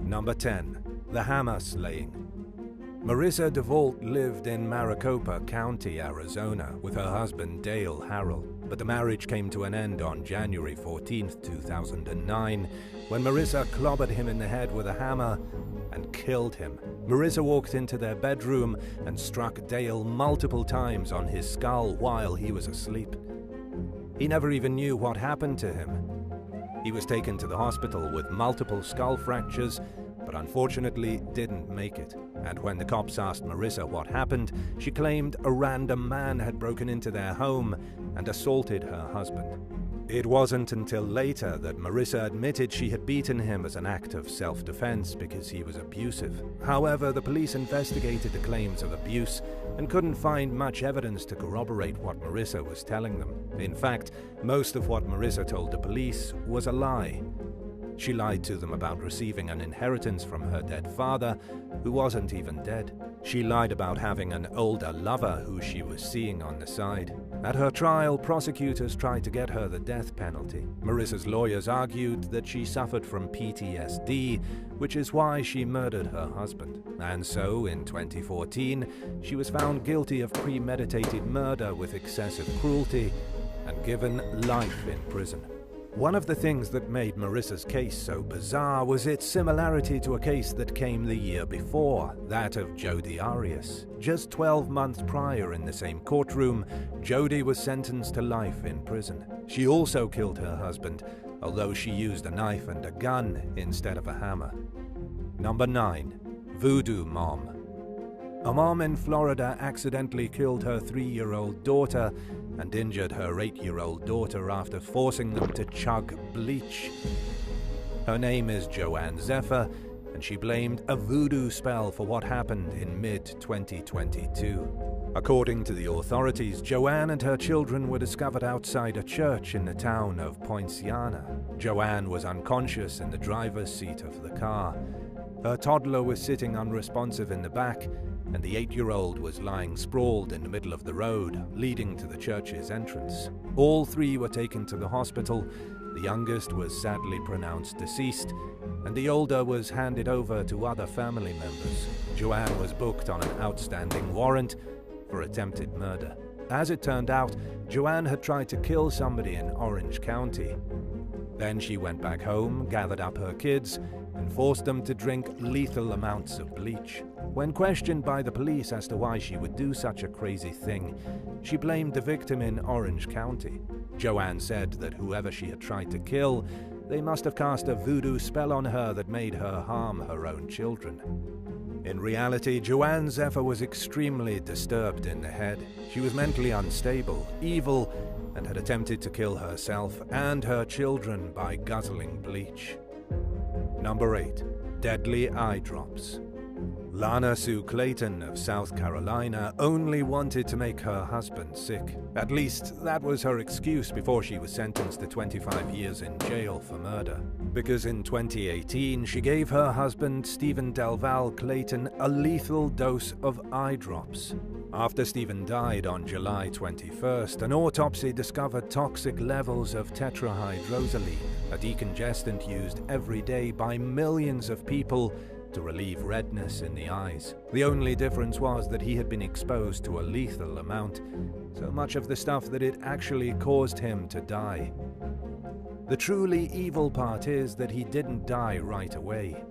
Number 10. The Hammer Slaying. Marissa DeVault lived in Maricopa County, Arizona, with her husband Dale Harrell, but the marriage came to an end on January 14, 2009, when Marissa clobbered him in the head with a hammer and killed him. Marissa walked into their bedroom and struck Dale multiple times on his skull while he was asleep. He never even knew what happened to him. He was taken to the hospital with multiple skull fractures, but unfortunately didn't make it. And when the cops asked Marissa what happened, she claimed a random man had broken into their home and assaulted her husband. It wasn't until later that Marissa admitted she had beaten him as an act of self-defense because he was abusive. However, the police investigated the claims of abuse and couldn't find much evidence to corroborate what Marissa was telling them. In fact, most of what Marissa told the police was a lie. She lied to them about receiving an inheritance from her dead father, who wasn't even dead. She lied about having an older lover who she was seeing on the side. At her trial, prosecutors tried to get her the death penalty. Marissa's lawyers argued that she suffered from PTSD, which is why she murdered her husband. And so, in 2014, she was found guilty of premeditated murder with excessive cruelty and given life in prison. One of the things that made Marissa's case so bizarre was its similarity to a case that came the year before, that of Jodi Arias. Just 12 months prior in the same courtroom, Jodi was sentenced to life in prison. She also killed her husband, although she used a knife and a gun instead of a hammer. Number 9. Voodoo Mom. A mom in Florida accidentally killed her 3-year-old daughter and injured her 8-year-old daughter after forcing them to chug bleach. Her name is Joanne Zephyr, and she blamed a voodoo spell for what happened in mid-2022. According to the authorities, Joanne and her children were discovered outside a church in the town of Poinciana. Joanne was unconscious in the driver's seat of the car. Her toddler was sitting unresponsive in the back, and the 8-year-old was lying sprawled in the middle of the road, leading to the church's entrance. All 3 were taken to the hospital. The youngest was sadly pronounced deceased, and the older was handed over to other family members. Joanne was booked on an outstanding warrant for attempted murder. As it turned out, Joanne had tried to kill somebody in Orange County. Then she went back home, gathered up her kids, and forced them to drink lethal amounts of bleach. When questioned by the police as to why she would do such a crazy thing, she blamed the victim in Orange County. Joanne said that whoever she had tried to kill, they must have cast a voodoo spell on her that made her harm her own children. In reality, Joanne Zephyr was extremely disturbed in the head. She was mentally unstable, evil, and had attempted to kill herself and her children by guzzling bleach. Number 8. Deadly Eye Drops. Lana Sue Clayton of South Carolina only wanted to make her husband sick. At least, that was her excuse before she was sentenced to 25 years in jail for murder. Because in 2018, she gave her husband, Stephen Delval Clayton, a lethal dose of eye drops. After Stephen died on July 21st, an autopsy discovered toxic levels of tetrahydrozoline, a decongestant used every day by millions of people to relieve redness in the eyes. The only difference was that he had been exposed to a lethal amount, so much of the stuff that it actually caused him to die. The truly evil part is that he didn't die right away.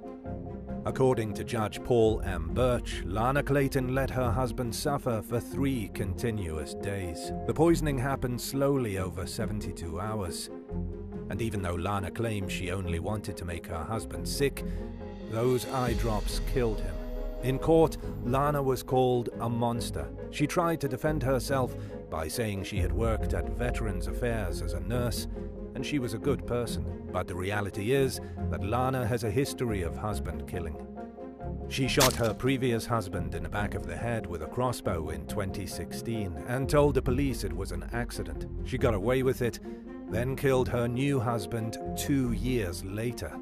According to Judge Paul M. Birch, Lana Clayton let her husband suffer for 3 continuous days. The poisoning happened slowly over 72 hours. And even though Lana claims she only wanted to make her husband sick, those eye drops killed him. In court, Lana was called a monster. She tried to defend herself by saying she had worked at Veterans Affairs as a nurse, and she was a good person. But the reality is that Lana has a history of husband killing. She shot her previous husband in the back of the head with a crossbow in 2016 and told the police it was an accident. She got away with it, then killed her new husband 2 years later.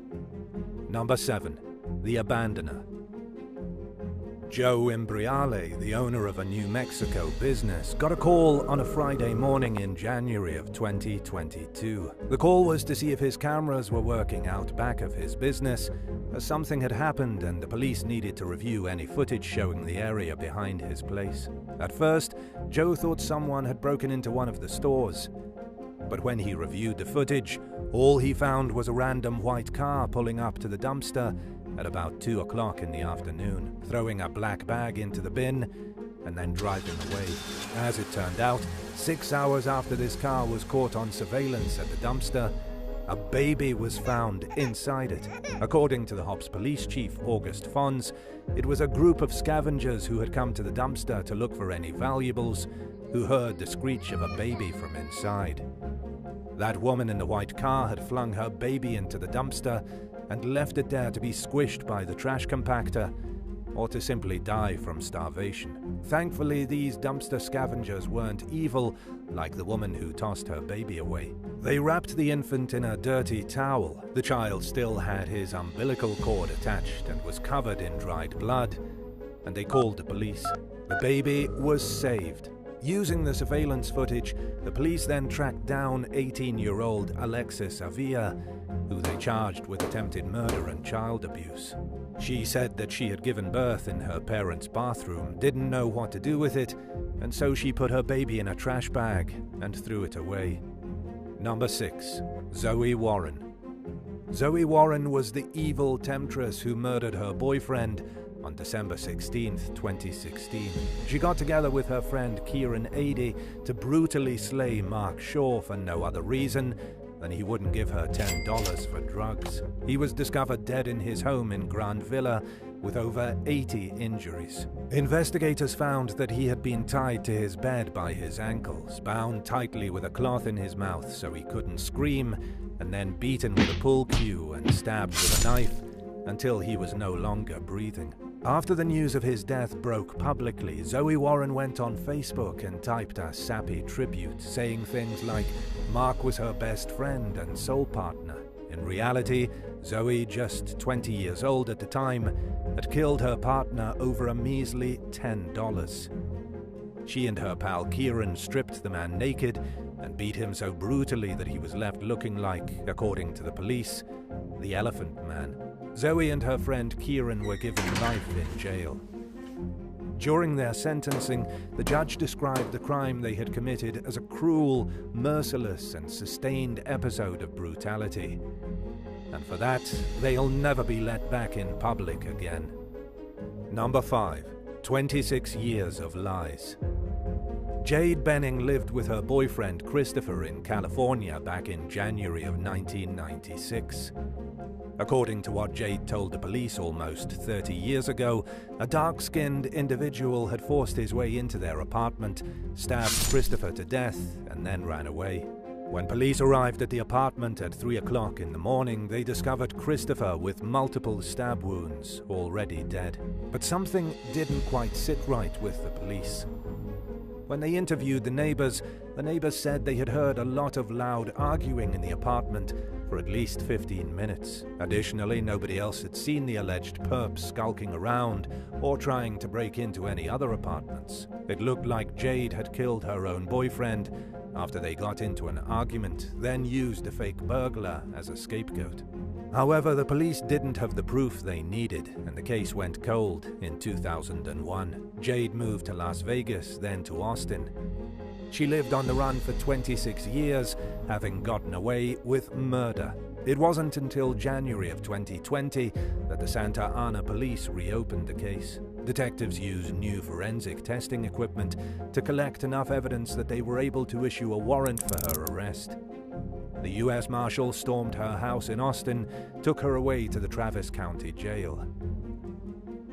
Number 7. The Abandoner. Joe Imbriale, the owner of a New Mexico business, got a call on a Friday morning in January of 2022. The call was to see if his cameras were working out back of his business, Something had happened and the police needed to review any footage showing the area behind his place. At first, Joe thought someone had broken into one of the stores. But when he reviewed the footage, all he found was a random white car pulling up to the dumpster at about 2 o'clock in the afternoon, throwing a black bag into the bin, and then driving away. As it turned out, 6 hours after this car was caught on surveillance at the dumpster, a baby was found inside it. According to the Hobbs police chief, August Fons, it was a group of scavengers who had come to the dumpster to look for any valuables who heard the screech of a baby from inside. That woman in the white car had flung her baby into the dumpster and left it there to be squished by the trash compactor or to simply die from starvation. Thankfully, these dumpster scavengers weren't evil like the woman who tossed her baby away. They wrapped the infant in a dirty towel. The child still had his umbilical cord attached and was covered in dried blood, and they called the police. The baby was saved. Using the surveillance footage, the police then tracked down 18-year-old Alexis Avila, who they charged with attempted murder and child abuse. She said that she had given birth in her parents' bathroom, didn't know what to do with it, and so she put her baby in a trash bag and threw it away. Number 6. Zoe Warren. Zoe Warren was the evil temptress who murdered her boyfriend on December 16, 2016. She got together with her friend Kieran Adey to brutally slay Mark Shaw for no other reason than he wouldn't give her $10 for drugs. He was discovered dead in his home in Grand Villa with over 80 injuries. Investigators found that he had been tied to his bed by his ankles, bound tightly with a cloth in his mouth so he couldn't scream, and then beaten with a pull cue and stabbed with a knife until he was no longer breathing. After the news of his death broke publicly, Zoe Warren went on Facebook and typed a sappy tribute, saying things like Mark was her best friend and soul partner. In reality, Zoe, just 20 years old at the time, had killed her partner over a measly $10. She and her pal Kieran stripped the man naked and beat him so brutally that he was left looking like, according to the police, the Elephant Man. Zoe and her friend Kieran were given life in jail. During their sentencing, the judge described the crime they had committed as a cruel, merciless, and sustained episode of brutality. And for that, they'll never be let back in public again. Number 5. 26 years of lies. Jade Benning lived with her boyfriend Christopher in California back in January of 1996. According to what Jade told the police almost 30 years ago, a dark-skinned individual had forced his way into their apartment, stabbed Christopher to death, and then ran away. When police arrived at the apartment at 3 o'clock in the morning, they discovered Christopher with multiple stab wounds, already dead. But something didn't quite sit right with the police. When they interviewed the neighbors said they had heard a lot of loud arguing in the apartment for at least 15 minutes. Additionally, nobody else had seen the alleged perp skulking around or trying to break into any other apartments. It looked like Jade had killed her own boyfriend after they got into an argument, then used a fake burglar as a scapegoat. However, the police didn't have the proof they needed, and the case went cold in 2001. Jade moved to Las Vegas, then to Austin. She lived on the run for 26 years, having gotten away with murder. It wasn't until January of 2020 that the Santa Ana police reopened the case. Detectives used new forensic testing equipment to collect enough evidence that they were able to issue a warrant for her arrest. The U.S. Marshal stormed her house in Austin, took her away to the Travis County Jail.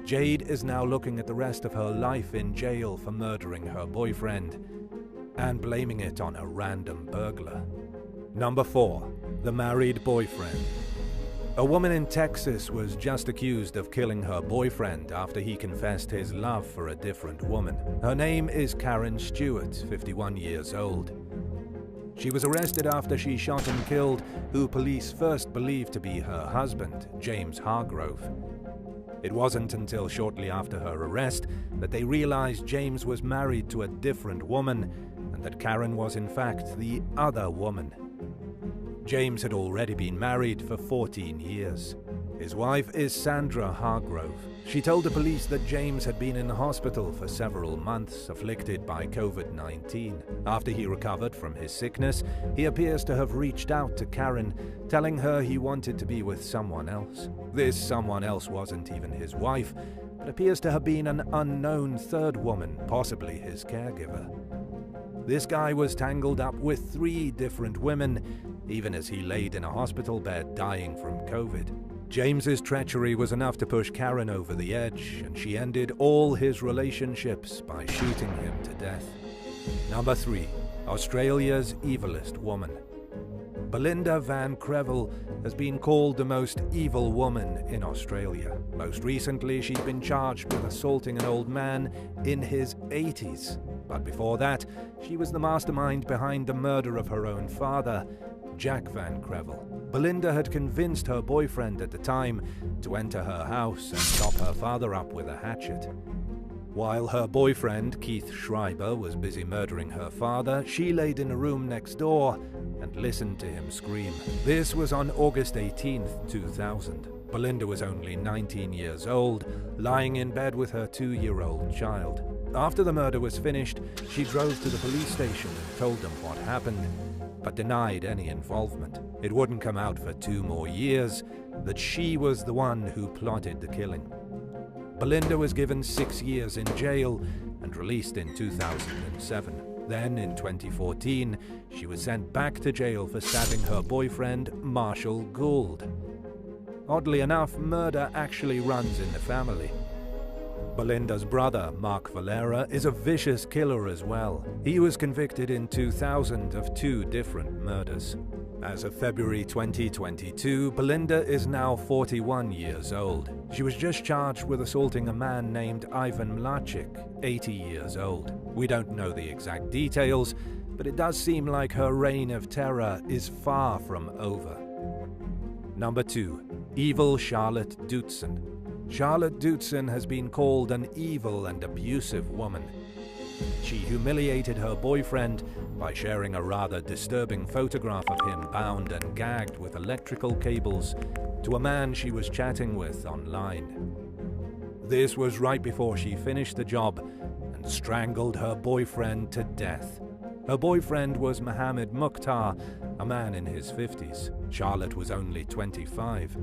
Jade is now looking at the rest of her life in jail for murdering her boyfriend and blaming it on a random burglar. Number 4. The Married Boyfriend. A woman in Texas was just accused of killing her boyfriend after he confessed his love for a different woman. Her name is Karen Stewart, 51 years old. She was arrested after she shot and killed who police first believed to be her husband, James Hargrove. It wasn't until shortly after her arrest that they realized James was married to a different woman and that Karen was in fact the other woman. James had already been married for 14 years. His wife is Sandra Hargrove. She told the police that James had been in the hospital for several months, afflicted by COVID-19. After he recovered from his sickness, he appears to have reached out to Karen, telling her he wanted to be with someone else. This someone else wasn't even his wife, but appears to have been an unknown third woman, possibly his caregiver. This guy was tangled up with 3 different women, even as he laid in a hospital bed dying from COVID. James's treachery was enough to push Karen over the edge, and she ended all his relationships by shooting him to death. Number 3. Australia's evilest woman. Belinda Van Crevel has been called the most evil woman in Australia. Most recently, she's been charged with assaulting an old man in his 80s. But before that, she was the mastermind behind the murder of her own father, Jack Van Crevel. Belinda had convinced her boyfriend at the time to enter her house and chop her father up with a hatchet. While her boyfriend, Keith Schreiber, was busy murdering her father, she laid in a room next door and listened to him scream. This was on August 18th, 2000. Belinda was only 19 years old, lying in bed with her 2-year-old child. After the murder was finished, she drove to the police station and told them what happened, but denied any involvement. It wouldn't come out for 2 more years that she was the one who plotted the killing. Belinda was given 6 years in jail and released in 2007. Then, in 2014, she was sent back to jail for stabbing her boyfriend, Marshall Gould. Oddly enough, murder actually runs in the family. Belinda's brother, Mark Valera, is a vicious killer as well. He was convicted in 2000 of 2 different murders. As of February 2022, Belinda is now 41 years old. She was just charged with assaulting a man named Ivan Mlachik, 80 years old. We don't know the exact details, but it does seem like her reign of terror is far from over. Number 2. Evil Charlotte Dootson. Charlotte Dootson has been called an evil and abusive woman. She humiliated her boyfriend by sharing a rather disturbing photograph of him bound and gagged with electrical cables to a man she was chatting with online. This was right before she finished the job and strangled her boyfriend to death. Her boyfriend was Mohammed Mukhtar, a man in his 50s. Charlotte was only 25.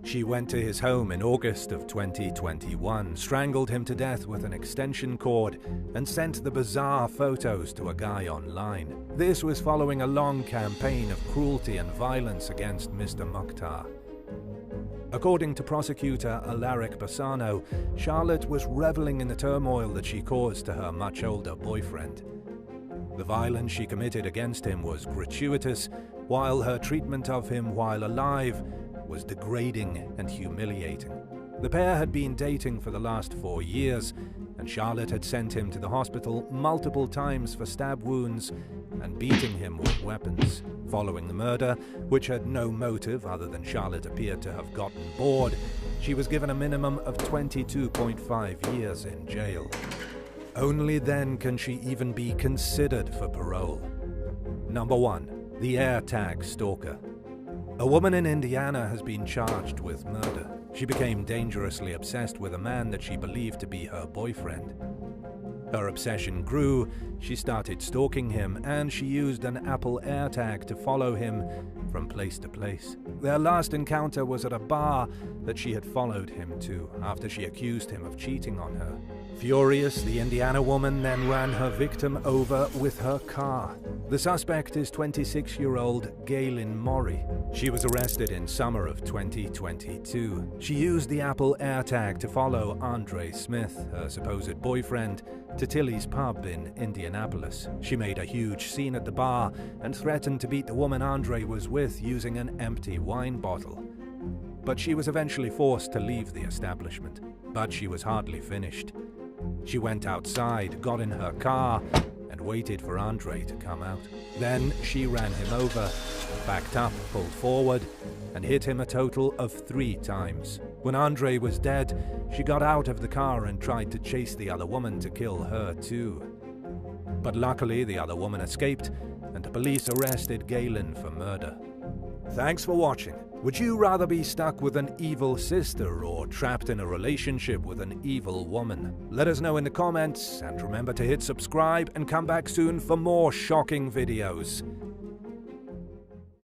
She went to his home in August of 2021, strangled him to death with an extension cord, and sent the bizarre photos to a guy online. This was following a long campaign of cruelty and violence against Mr. Mukhtar. According to prosecutor Alaric Bassano, Charlotte was reveling in the turmoil that she caused to her much older boyfriend. The violence she committed against him was gratuitous, while her treatment of him while alive was degrading and humiliating. The pair had been dating for the last 4 years, and Charlotte had sent him to the hospital multiple times for stab wounds and beating him with weapons. Following the murder, which had no motive other than Charlotte appeared to have gotten bored, she was given a minimum of 22.5 years in jail. Only then can she even be considered for parole. Number 1. The AirTag Stalker. A woman in Indiana has been charged with murder. She became dangerously obsessed with a man that she believed to be her boyfriend. Her obsession grew, she started stalking him, and she used an Apple AirTag to follow him from place to place. Their last encounter was at a bar that she had followed him to after she accused him of cheating on her. Furious, the Indiana woman then ran her victim over with her car. The suspect is 26-year-old Galen Maury. She was arrested in summer of 2022. She used the Apple AirTag to follow Andre Smith, her supposed boyfriend, to Tilly's pub in Indianapolis. She made a huge scene at the bar and threatened to beat the woman Andre was with using an empty wine bottle. But she was eventually forced to leave the establishment. But she was hardly finished. She went outside, got in her car, and waited for Andre to come out. Then she ran him over, backed up, pulled forward, and hit him a total of 3 times. When Andre was dead, she got out of the car and tried to chase the other woman to kill her too. But luckily the other woman escaped, and the police arrested Galen for murder. Thanks for watching. Would you rather be stuck with an evil sister or trapped in a relationship with an evil woman? Let us know in the comments, and remember to hit subscribe and come back soon for more shocking videos.